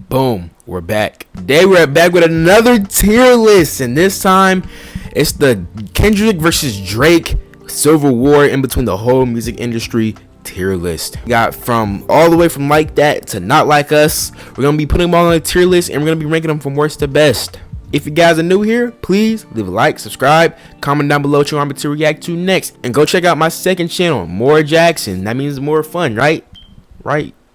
Boom, we're back. Today we're back with another tier list, and this time it's the Kendrick versus Drake Civil War in between the whole music industry tier list. We got from all the way from Like That to Not Like Us. We're gonna be putting them all on a tier list, and we're gonna be ranking them from worst to best. If you guys are new here, please leave a like, subscribe, comment down below what you want me to react to next, and go check out my second channel, More Jackson. That means more fun, right?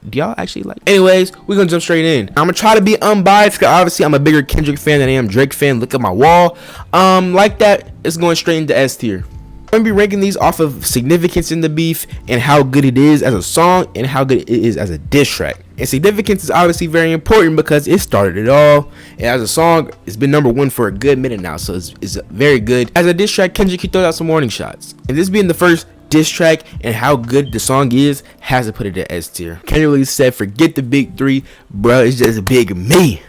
Do y'all actually like? Anyways, we're gonna jump straight in. I'm gonna try to be unbiased because obviously I'm a bigger Kendrick fan than I am Drake fan. Look at my wall. Like That, it's going straight into S tier. I'm gonna be ranking these off of significance in the beef and how good it is as a song and how good it is as a diss track. And significance is obviously very important because it started it all. And as a song, it's been #1 for a good minute now, so it's very good. As a diss track, Kendrick, he throws out some warning shots. And this being the first diss track and how good the song is, has to put it at S tier. Kendrick really said, forget the big three, bro, it's just big me.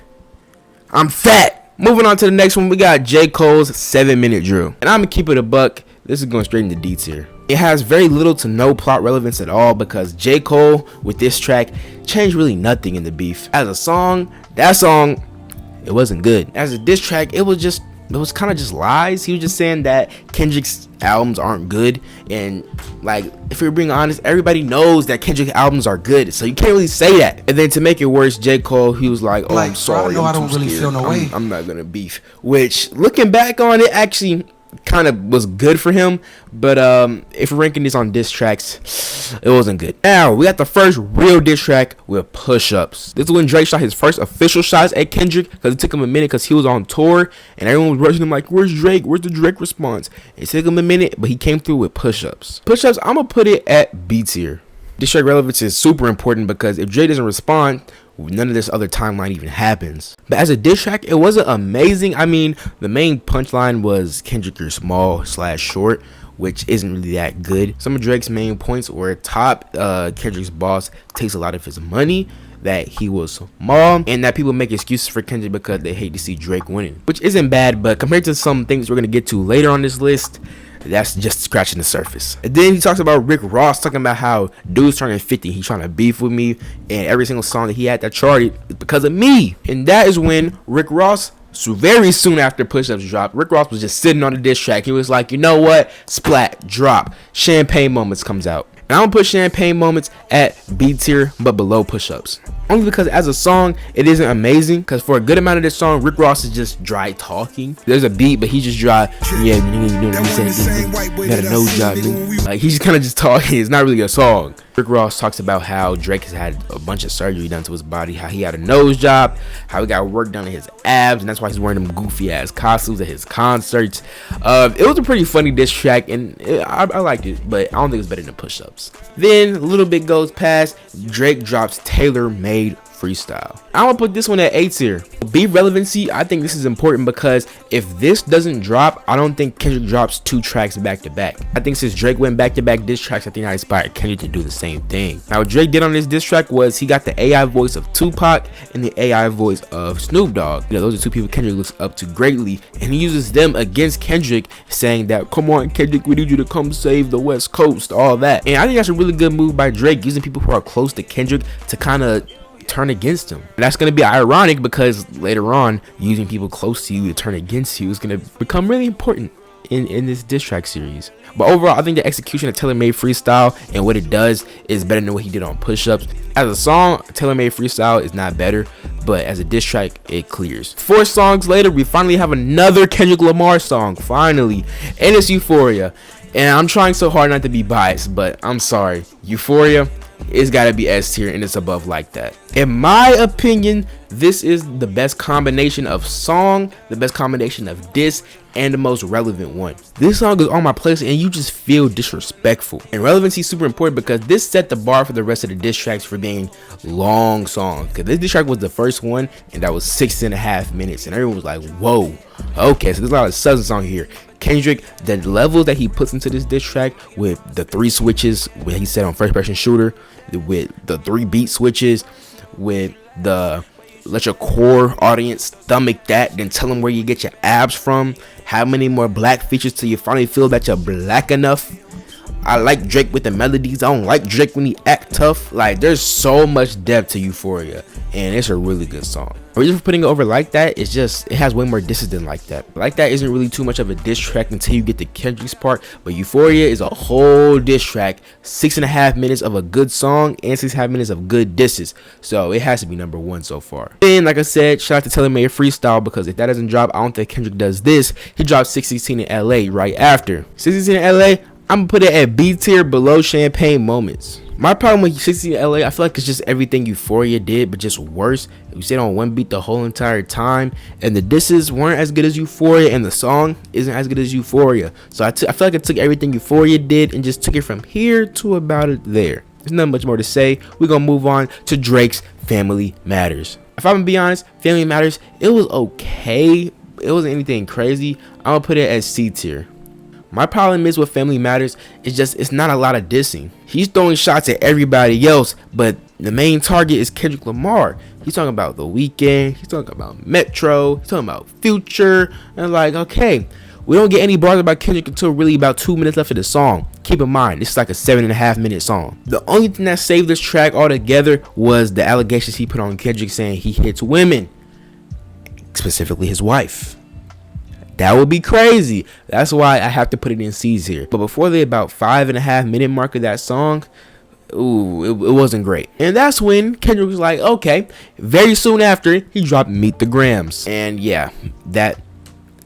I'm fat. Moving on to the next one, we got J. Cole's 7-Minute Drill. And I'm gonna keep it a buck. This is going straight into D tier. It has very little to no plot relevance at all because J. Cole with this track changed really nothing in the beef. As a song, that song, it wasn't good. As a diss track, it was kind of just lies. He was just saying that Kendrick's albums aren't good, and like, if we're being honest, everybody knows that Kendrick albums are good, so you can't really say that. And then to make it worse, J. Cole, he was like, oh, I'm sorry, I don't really feel no way. I'm not gonna beef. Which, looking back on it, actually kind of was good for him, but if we're ranking this on diss tracks, it wasn't good. Now we got the first real diss track with Push Ups. This is when Drake shot his first official shots at Kendrick because it took him a minute because he was on tour and everyone was rushing him like, where's Drake, where's the Drake response? It took him a minute, but he came through with Push Ups. Push Ups, I'm gonna put it at B tier. Diss track relevance is super important because if Drake doesn't respond, none of this other timeline even happens. But as a diss track, it wasn't amazing. I mean, the main punchline was Kendrick, you're small / short, which isn't really that good. Some of Drake's main points were top, Kendrick's boss takes a lot of his money, that he was small, and that people make excuses for Kendrick because they hate to see Drake winning, which isn't bad, but compared to some things we're gonna get to later on this list, that's just scratching the surface. And then he talks about Rick Ross talking about how dude's turning 50, he's trying to beef with me, and every single song that he had that charted is because of me. And that is when Rick Ross, so very soon after Push Ups dropped, Rick Ross was just sitting on the diss track. He was like, you know what, splat, drop, Champagne Moments comes out. And I'm gonna put Champagne Moments at B tier, but below Push Ups. Only because as a song, it isn't amazing. Because for a good amount of this song, Rick Ross is just dry talking. There's a beat, but he's just dry. Yeah, you got a nose job, nigga. Like, he's kind of just talking. It's not really a song. Rick Ross talks about how Drake has had a bunch of surgery done to his body, how he had a nose job, how he got work done in his abs, and that's why he's wearing them goofy ass costumes at his concerts. It was a pretty funny diss track, and I liked it, but I don't think it's better than Push Ups. Then a little bit goes past, Drake drops Tailor Made Freestyle. I'm gonna put this one at A tier. Beef relevancy, I think this is important because if this doesn't drop, I don't think Kendrick drops 2 tracks back to back. I think since Drake went back to back diss tracks, I think that inspired Kendrick to do the same thing. Now what Drake did on this diss track was he got the AI voice of Tupac and the AI voice of Snoop Dogg. You know, those are 2 people Kendrick looks up to greatly, and he uses them against Kendrick, saying that, come on Kendrick, we need you to come save the West Coast, all that. And I think that's a really good move by Drake, using people who are close to Kendrick to kind of turn against him. And that's going to be ironic because later on, using people close to you to turn against you is going to become really important in this diss track series. But overall, I think the execution of Tailor Made Freestyle and what it does is better than what he did on Push Ups. As a song, Tailor Made Freestyle is not better, but as a diss track, it clears. 4 songs later, we finally have another Kendrick Lamar song, finally, and it's Euphoria. And I'm trying so hard not to be biased, but I'm sorry, Euphoria, it's gotta be S tier, and it's above Like That. In my opinion, this is the best combination of song, the best combination of diss, and the most relevant one. This song is on my playlist and you just feel disrespectful. And relevancy is super important because this set the bar for the rest of the diss tracks for being long songs. Because this diss track was the first one and that was 6.5 minutes, and everyone was like, whoa, okay, so there's a lot of substance on here. Kendrick, the levels that he puts into this diss track with the 3 switches, when he said on First Person Shooter, with the 3 beat switches, with the let your core audience stomach that, then tell them where you get your abs from, how many more black features till you finally feel that you're black enough. I like Drake with the melodies. I don't like Drake when he act tough. Like, there's so much depth to Euphoria, and it's a really good song. The reason for putting it over Like That is just it has way more disses than Like That. Like That isn't really too much of a diss track until you get to Kendrick's part, but Euphoria is a whole diss track, 6.5 minutes of a good song and 6.5 minutes of good disses, so it has to be number one so far. Then, like I said, shout out to Taylor Made Freestyle, because if that doesn't drop, I don't think Kendrick does this. He dropped 616 in LA right after. 616 in LA, I'm gonna put it at B tier, below Champagne Moments. My problem with 60 LA, I feel like it's just everything Euphoria did, but just worse. We stayed on one beat the whole entire time, and the disses weren't as good as Euphoria, and the song isn't as good as Euphoria. So I feel like I took everything Euphoria did and just took it from here to about it there. There's not much more to say. We're gonna move on to Drake's Family Matters. If I'm gonna be honest, Family Matters, it was okay. It wasn't anything crazy. I'm gonna put it as C tier. My problem is with Family Matters, it's not a lot of dissing. He's throwing shots at everybody else, but the main target is Kendrick Lamar. He's talking about The Weeknd, he's talking about Metro, he's talking about Future, and like, okay, we don't get any bars about Kendrick until really about 2 minutes left of the song. Keep in mind, this is like a 7.5 minute song. The only thing that saved this track altogether was the allegations he put on Kendrick saying he hits women, specifically his wife. That would be crazy. That's why I have to put it in C's here. But before the about 5.5 minute mark of that song, ooh, it wasn't great. And that's when Kendrick was like, okay. Very soon after, he dropped Meet the Grams. And yeah, this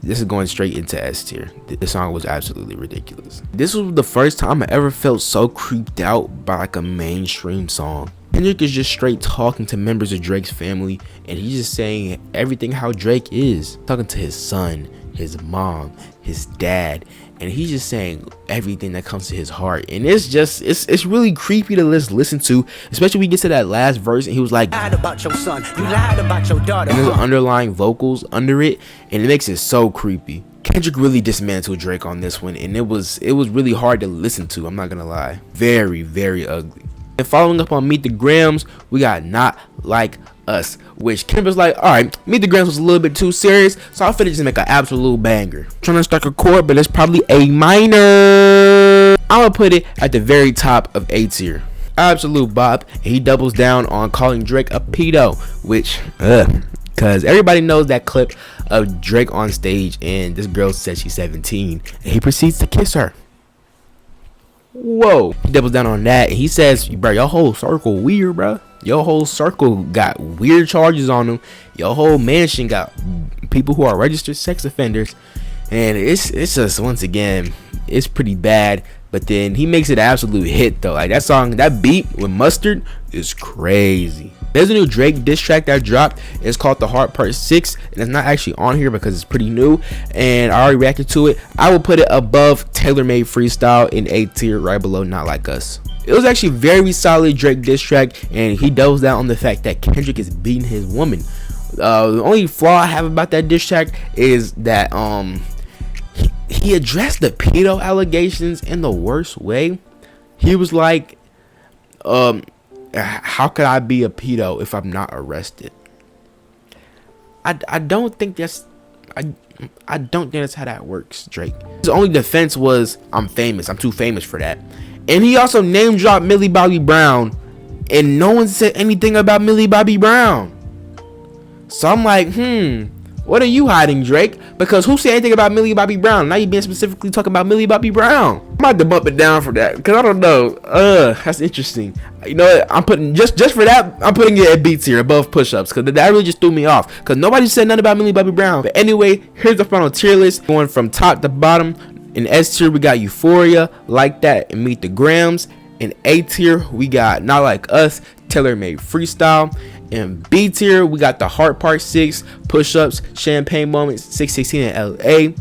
is going straight into S tier. The song was absolutely ridiculous. This was the first time I ever felt so creeped out by like a mainstream song. Kendrick is just straight talking to members of Drake's family, and he's just saying everything how Drake is. Talking to his son, his mom, his dad, and he's just saying everything that comes to his heart. And it's really creepy to listen to, especially when we get to that last verse and he was like, lied about your son, you lied about your daughter, and there's underlying vocals under it, and it makes it so creepy. Kendrick really dismantled Drake on this one, and it was really hard to listen to. I'm not gonna lie, very, very ugly. And following up on Meet the Grams, we got Not Like Us, which Kendrick's like, alright, Meet the Grams was a little bit too serious, so I finna just make an absolute banger. I'm trying to strike a chord, but it's probably A minor. I'm gonna put it at the very top of A tier. Absolute bop, and he doubles down on calling Drake a pedo, which, cause everybody knows that clip of Drake on stage and this girl says she's 17, and he proceeds to kiss her. Whoa, he doubles down on that, and he says, bro, your whole circle weird, bro. Your whole circle got weird charges on them. Your whole mansion got people who are registered sex offenders, and it's just, once again, it's pretty bad. But then he makes it an absolute hit though. Like that song, that beat with Mustard is crazy. There's a new Drake diss track that dropped. It's called The Heart Part 6, and it's not actually on here because it's pretty new, and I already reacted to it. I will put it above Taylor Made Freestyle in A tier, right below Not Like Us. It was actually very solid Drake diss track, and he doubles down on the fact that Kendrick is beating his woman. The only flaw I have about that diss track is that he addressed the pedo allegations in the worst way. He was like, how could I be a pedo if I'm not arrested? I don't think that's I don't think that's how that works, Drake. His only defense was, I'm famous, I'm too famous for that. And he also name dropped Millie Bobby Brown, and no one said anything about Millie Bobby Brown. So I'm like, what are you hiding, Drake? Because who said anything about Millie Bobby Brown? Now you been specifically talking about Millie Bobby Brown. I'm about to bump it down for that, because I don't know. That's interesting. You know what? I'm putting just for that, I'm putting it at B tier above push-ups, because that really just threw me off, because nobody said nothing about Millie Bobby Brown. But anyway, here's the final tier list going from top to bottom. In S tier, we got Euphoria, Like That, and Meet the Grams. In A tier, we got Not Like Us, Taylor Made Freestyle. In B tier, we got The Heart Part 6, Push Ups, Champagne Moments, 616 in LA.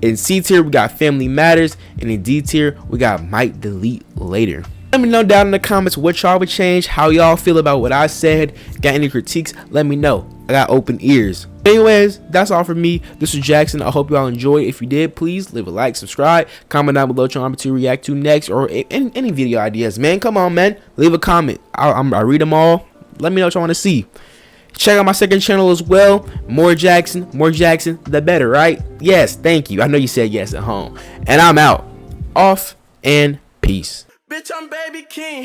In C tier, we got Family Matters. And in D tier, we got Might Delete Later. Let me know down in the comments what y'all would change, how y'all feel about what I said. Got any critiques? Let me know. I got open ears. Anyways, that's all for me. This was Jackson. I hope y'all enjoyed. If you did, please leave a like, subscribe, comment down below what you want me to react to next, or any video ideas, man. Come on, man. Leave a comment. I read them all. Let me know what you want to see. Check out my second channel as well. More Jackson, the better, right? Yes, thank you. I know you said yes at home. And I'm out. Off and peace. Bitch, I'm Baby King.